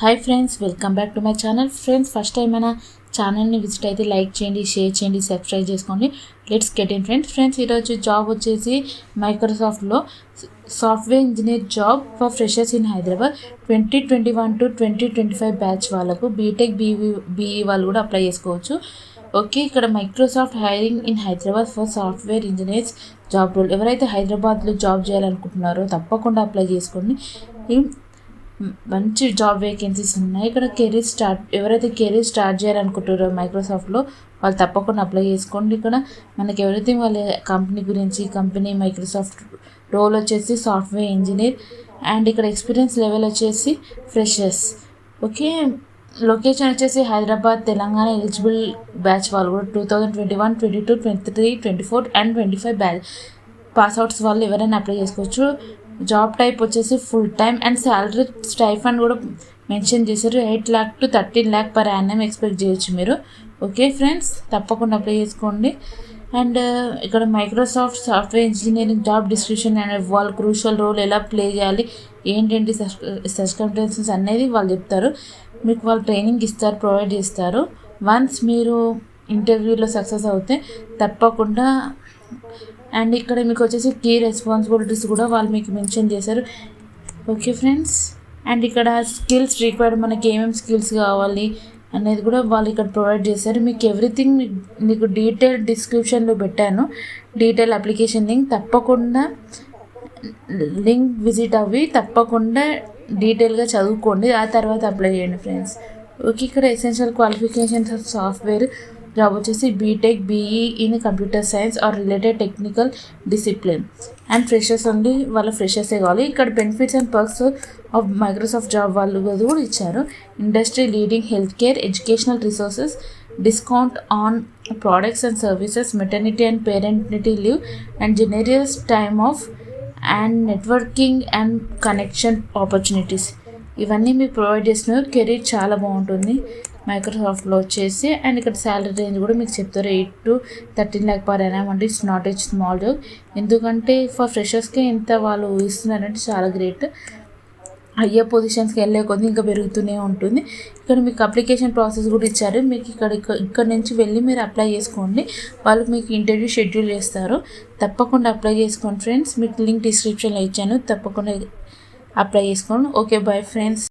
Hi friends, welcome back to my channel. Friends, first time మన ఛానల్ని visit అయితే like చేయండి, షేర్ చేయండి, సబ్స్క్రైబ్ చేసుకోండి. Let's get in friends. ఈరోజు జాబ్ వచ్చేసి మైక్రోసాఫ్ట్లో software engineer job for freshers in Hyderabad 2021 to 2025 batch వాళ్ళకు బీటెక్ బీఈ వాళ్ళు కూడా అప్లై చేసుకోవచ్చు. ఓకే, ఇక్కడ Microsoft hiring in Hyderabad for software engineers job role. ఎవరైతే హైదరాబాద్లో జాబ్ చేయాలనుకుంటున్నారో తప్పకుండా అప్లై చేసుకోండి. మంచి జాబ్ వేకెన్సీస్ ఉన్నాయి. ఇక్కడ ఎవరైతే కెరీర్ స్టార్ట్ చేయాలనుకుంటారో మైక్రోసాఫ్ట్లో వాళ్ళు తప్పకుండా అప్లై చేసుకోండి. ఇక్కడ మనకి ఎవ్రీథింగ్ వాళ్ళ కంపెనీ గురించి, కంపెనీ మైక్రోసాఫ్ట్ రోల్ వచ్చేసి సాఫ్ట్వేర్ ఇంజనీర్ అండ్ ఇక్కడ ఎక్స్పీరియన్స్ లెవెల్ వచ్చేసి ఫ్రెషర్స్. ఓకే, లొకేషన్ వచ్చేసి హైదరాబాద్, తెలంగాణ. ఎలిజిబుల్ బ్యాచ్ వాళ్ళు కూడా 2021, 22, 23, 24 and 25 బ్యాచ్ పాస్అవుట్స్ వాళ్ళు ఎవరైనా అప్లై చేసుకోవచ్చు. జాబ్ టైప్ వచ్చేసి full time and salary stipend కూడా మెన్షన్ చేశారు. 8 lakh to 13 lakh per annum expect చేయొచ్చు మీరు. ఓకే ఫ్రెండ్స్, తప్పకుండా అప్లై చేసుకోండి. అండ్ ఇక్కడ Microsoft software engineering job description and వాళ్ళ క్రూషియల్ రోల్ ఎలా ప్లే చేయాలి, ఏంటంటే సర్కమ్స్టాన్సెస్ అనేది వాళ్ళు చెప్తారు. మీకు వాళ్ళు ట్రైనింగ్ ఇస్తారు, ప్రొవైడ్ చేస్తారు. వన్స్ మీరు ఇంటర్వ్యూలో సక్సెస్ అవుతే తప్పకుండా. అండ్ ఇక్కడ మీకు వచ్చేసి కీ రెస్పాన్సిబిలిటీస్ కూడా వాళ్ళు మీకు మెన్షన్ చేశారు. ఓకే ఫ్రెండ్స్, అండ్ ఇక్కడ స్కిల్స్ రిక్వైర్డ్, మనకి ఏమేమి స్కిల్స్ కావాలి అనేది కూడా వాళ్ళు ఇక్కడ ప్రొవైడ్ చేశారు. మీకు ఎవ్రీథింగ్ మీకు డీటెయిల్ డిస్క్రిప్షన్లో పెట్టాను, డీటెయిల్ అప్లికేషన్ లింక్. తప్పకుండా లింక్ విజిట్ అవ్వి తప్పకుండా డీటెయిల్గా చదువుకోండి, ఆ తర్వాత అప్లై చేయండి ఫ్రెండ్స్. ఓకే, ఇక్కడ essential qualifications of software job వచ్చేసి B Tech BE in computer science or related technical discipline and freshers only. వాళ్ళ ఫ్రెషర్సే కావాలి. ఇక్కడ benefits and perks of Microsoft job వాళ్ళు కూడా ఇచ్చారు. Industry leading health care, educational resources, discount on products and services, maternity and paternity leave and generous time of and networking and connection opportunities ఇవన్నీ మీకు provide చేస్తున్నారు. Career చాలా బాగుంటుంది మైక్రోసాఫ్ట్లో వచ్చేసి. And ఇక్కడ శాలరీ రేంజ్ కూడా మీకు చెప్తారు. 8 to 13 lakh per annum అంటే it's not a small job. ఎందుకంటే ఫర్ ఫ్రెషర్స్కే ఎంత వాళ్ళు ఇస్తున్నారంటే చాలా గ్రేట్. హయ్యర్ పొజిషన్స్కి వెళ్ళే కొద్ది ఇంకా పెరుగుతూనే ఉంటుంది. ఇక్కడ మీకు అప్లికేషన్ ప్రాసెస్ కూడా ఇచ్చారు. మీకు ఇక్కడ నుంచి వెళ్ళి మీరు అప్లై చేసుకోండి. వాళ్ళు మీకు ఇంటర్వ్యూ షెడ్యూల్ చేస్తారు. తప్పకుండా అప్లై చేసుకోండి ఫ్రెండ్స్. మీకు లింక్ డిస్క్రిప్షన్లో ఇచ్చాను, తప్పకుండా అప్లై చేసుకోండి. Okay, bye friends.